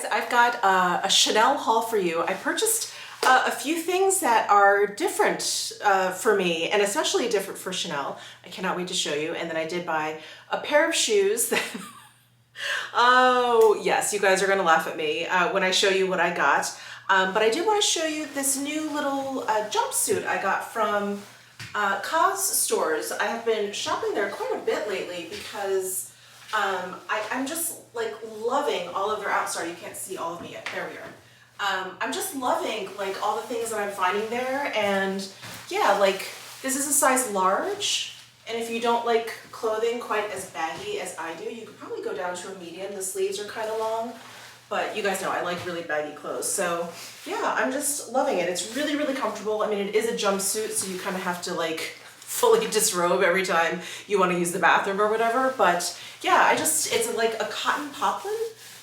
guys, I've got a Chanel haul for you. I purchased a few things that are different for me, and especially different for Chanel. I cannot wait to show you. And then I did buy a pair of shoes that oh yes, you guys are gonna laugh at me when I show you what I got. But I did want to show you this new little jumpsuit I got from Cos stores. I have been shopping there quite a bit lately because I'm just like loving all of their sorry, you can't see all of me yet. There we are. I'm just loving like all the things that I'm finding there, and yeah, like this is a size large, and if you don't like clothing quite as baggy as I do, you could probably go down to a medium. The sleeves are kind of long, but you guys know I like really baggy clothes. So yeah, I'm just loving it. It's really, really comfortable. I mean, it is a jumpsuit, so you kind of have to like fully disrobe every time you want to use the bathroom or whatever. But yeah, it's like a cotton poplin.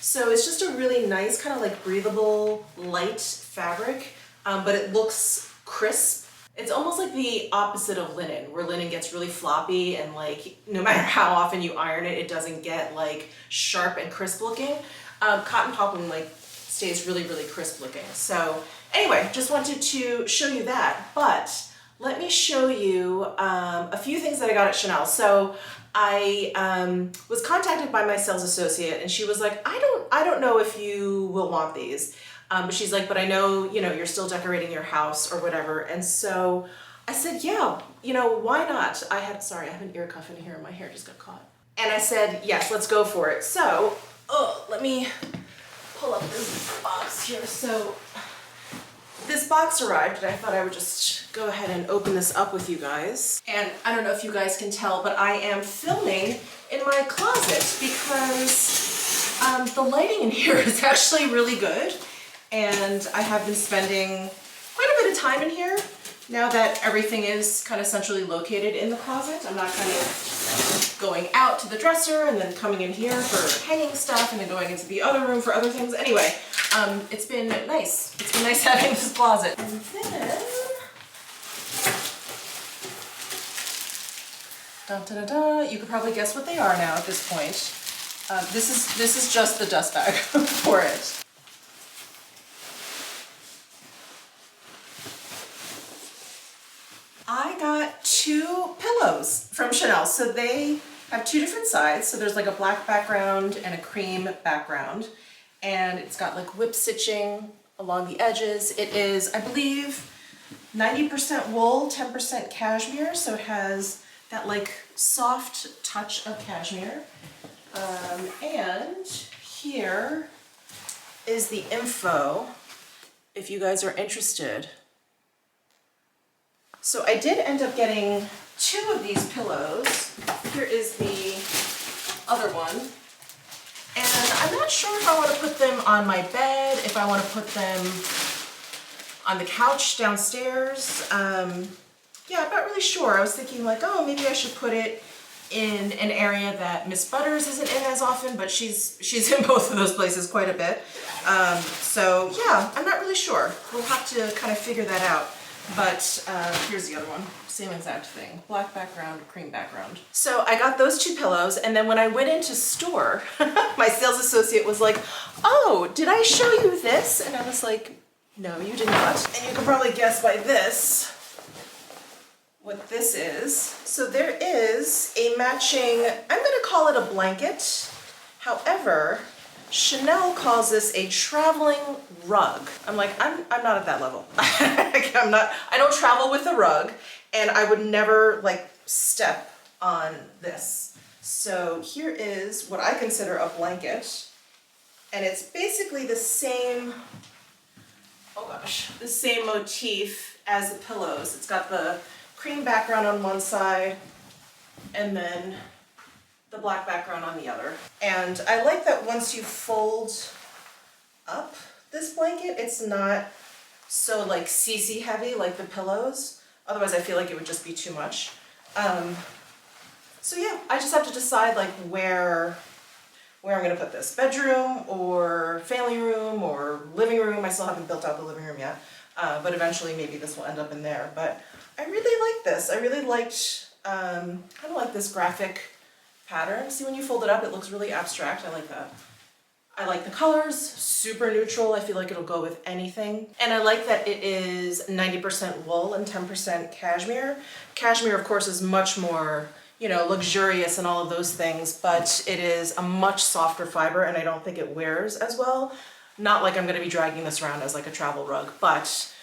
So it's just a really nice kind of like breathable, light fabric, but it looks crisp. It's almost like the opposite of linen, where linen gets really floppy and like no matter how often you iron it, it doesn't get like sharp and crisp looking. Cotton poplin like stays really, really crisp looking. So anyway, just wanted to show you that, but let me show you a few things that I got at Chanel. So I was contacted by my sales associate, and she was like, I don't know if you will want these, but she's like, but I know, you know, you're still decorating your house or whatever. And so I said, yeah, you know, why not? Sorry, I have an ear cuff in here and my hair just got caught. And I said, yes, let's go for it. So, let me pull up this box here. So this box arrived, and I thought I would just go ahead and open this up with you guys. And I don't know if you guys can tell, but I am filming in my closet because the lighting in here is actually really good. And I have been spending quite a bit of time in here now that everything is kind of centrally located in the closet. I'm not kind of going out to the dresser and then coming in here for hanging stuff and then going into the other room for other things. Anyway, it's been nice. It's been nice having this closet. And then, dun, dun, dun, dun, you could probably guess what they are now at this point. This is just the dust bag for it. I got 2 pillows from Chanel. So they have 2 different sides. So there's like a black background and a cream background. And it's got like whip stitching along the edges. It is, I believe, 90% wool, 10% cashmere. So it has that like soft touch of cashmere. And here is the info if you guys are interested. So I did end up getting 2 of these pillows. Here is the other one. And I'm not sure if I want to put them on my bed, if I want to put them on the couch downstairs. Yeah, I'm not really sure. I was thinking like, oh, maybe I should put it in an area that Miss Butters isn't in as often, but she's in both of those places quite a bit. So yeah, I'm not really sure. We'll have to kind of figure that out. But here's the other one, same exact thing, black background, cream background. So I got those 2 pillows, and then when I went into store, my sales associate was like, oh, did I show you this? And I was like, no, you did not. And you can probably guess by this what this is. So there is a matching, I'm gonna call it a blanket. However, Chanel calls this a traveling rug. I'm like, I'm not at that level. I don't travel with a rug, and I would never like step on this. So here is what I consider a blanket, and it's basically the same, oh gosh, the same motif as the pillows. It's got the cream background on one side, and then the black background on the other. And I like that once you fold up this blanket, it's not so like CC heavy like the pillows. Otherwise I feel like it would just be too much. So yeah, I just have to decide like where I'm gonna put this. Bedroom or family room or living room. I still haven't built out the living room yet, but eventually maybe this will end up in there. But I really like this. I really liked kind of like this graphic pattern. See, when you fold it up, it looks really abstract. I like that. I like the colors, super neutral. I feel like it'll go with anything. And I like that it is 90% wool and 10% cashmere. Cashmere, of course, is much more, you know, luxurious and all of those things, but it is a much softer fiber and I don't think it wears as well. Not like I'm gonna be dragging this around as like a travel rug, but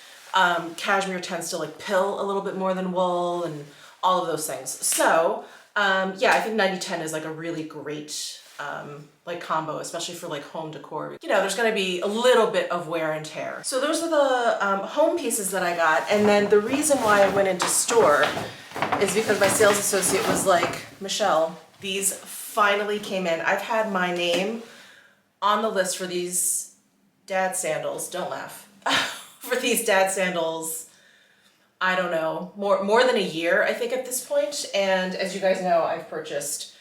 cashmere tends to like pill a little bit more than wool and all of those things. So yeah, I think 90-10 is like a really great like combo, especially for like home decor. You know, there's gonna be a little bit of wear and tear. So those are the home pieces that I got. And then the reason why I went into store is because my sales associate was like, Michelle, these finally came in. I've had my name on the list for these dad sandals, don't laugh, for these dad sandals, I don't know, more than a year, I think, at this point. And as you guys know, I've purchased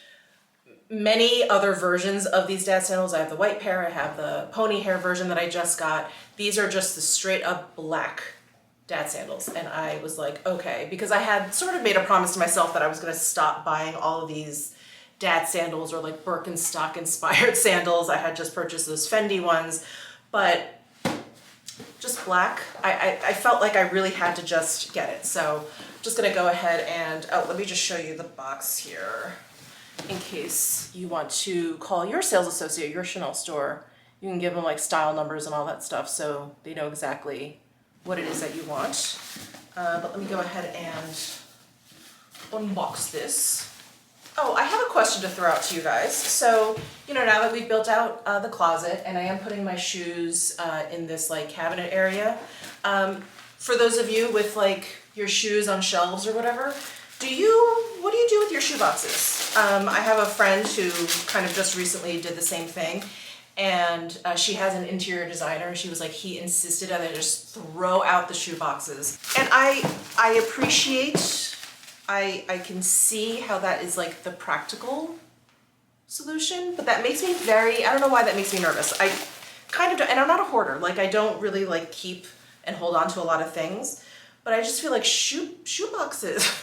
many other versions of these dad sandals. I have the white pair, I have the pony hair version that I just got. These are just the straight up black dad sandals. And I was like, okay, because I had sort of made a promise to myself that I was gonna stop buying all of these dad sandals or like Birkenstock inspired sandals. I had just purchased those Fendi ones, but just black. I felt like I really had to just get it. So I'm just gonna go ahead and, oh, let me just show you the box here in case you want to call your sales associate, your Chanel store. You can give them like style numbers and all that stuff so they know exactly what it is that you want. But let me go ahead and unbox this. Oh, I have a question to throw out to you guys. So, you know, now that we've built out the closet and I am putting my shoes in this like cabinet area, for those of you with like your shoes on shelves or whatever, what do you do with your shoe boxes? I have a friend who kind of just recently did the same thing, and she has an interior designer. She was like, he insisted that I just throw out the shoe boxes. And I appreciate, I can see how that is like the practical solution, but that makes me I don't know why that makes me nervous. I kind of, and I'm not a hoarder. Like I don't really like keep and hold on to a lot of things, but I just feel like shoe boxes.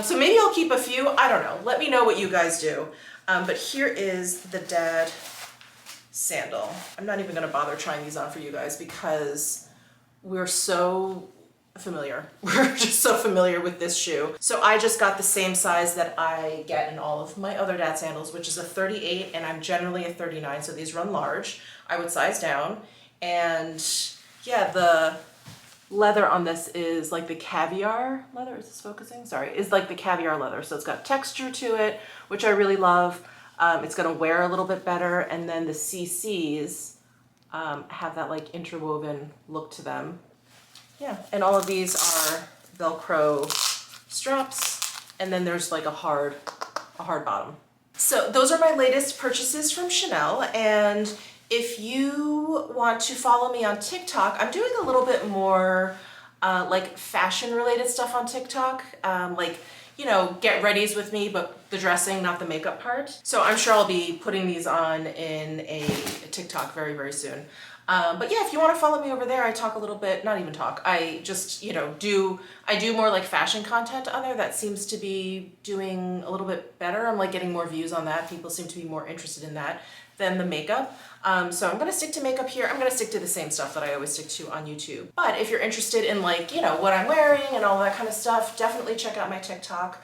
So maybe I'll keep a few, I don't know. Let me know what you guys do. But here is the dad sandal. I'm not even gonna bother trying these on for you guys because we're so familiar. We're just so familiar with this shoe. So I just got the same size that I get in all of my other dad sandals, which is a 38, and I'm generally a 39, so these run large. I would size down. And yeah, the leather on this is like the caviar leather. Is this focusing? Sorry, is like the caviar leather. So it's got texture to it, which I really love. It's gonna wear a little bit better. And then the CCs have that like interwoven look to them. Yeah, and all of these are Velcro straps. And then there's like a hard bottom. So those are my latest purchases from Chanel. And if you want to follow me on TikTok, I'm doing a little bit more like fashion related stuff on TikTok. Like, you know, get readies with me, but the dressing, not the makeup part. So I'm sure I'll be putting these on in a TikTok very, very soon. But yeah, if you want to follow me over there, I talk a little bit, not even talk, I just, you know, I do more like fashion content on there. That seems to be doing a little bit better. I'm like getting more views on that. People seem to be more interested in that than the makeup. So I'm gonna stick to makeup here. I'm gonna stick to the same stuff that I always stick to on YouTube. But if you're interested in like, you know, what I'm wearing and all that kind of stuff, definitely check out my TikTok.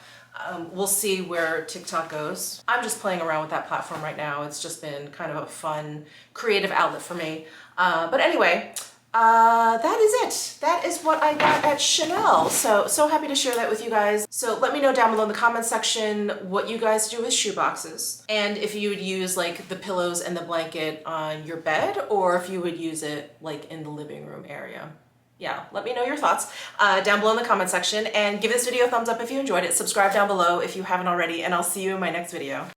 We'll see where TikTok goes. I'm just playing around with that platform right now. It's just been kind of a fun, creative outlet for me. But anyway, that is it. That is what I got at Chanel. So happy to share that with you guys. So let me know down below in the comment section what you guys do with shoe boxes. And if you would use like the pillows and the blanket on your bed, or if you would use it like in the living room area. Yeah, let me know your thoughts down below in the comment section, and give this video a thumbs up if you enjoyed it. Subscribe down below if you haven't already, and I'll see you in my next video.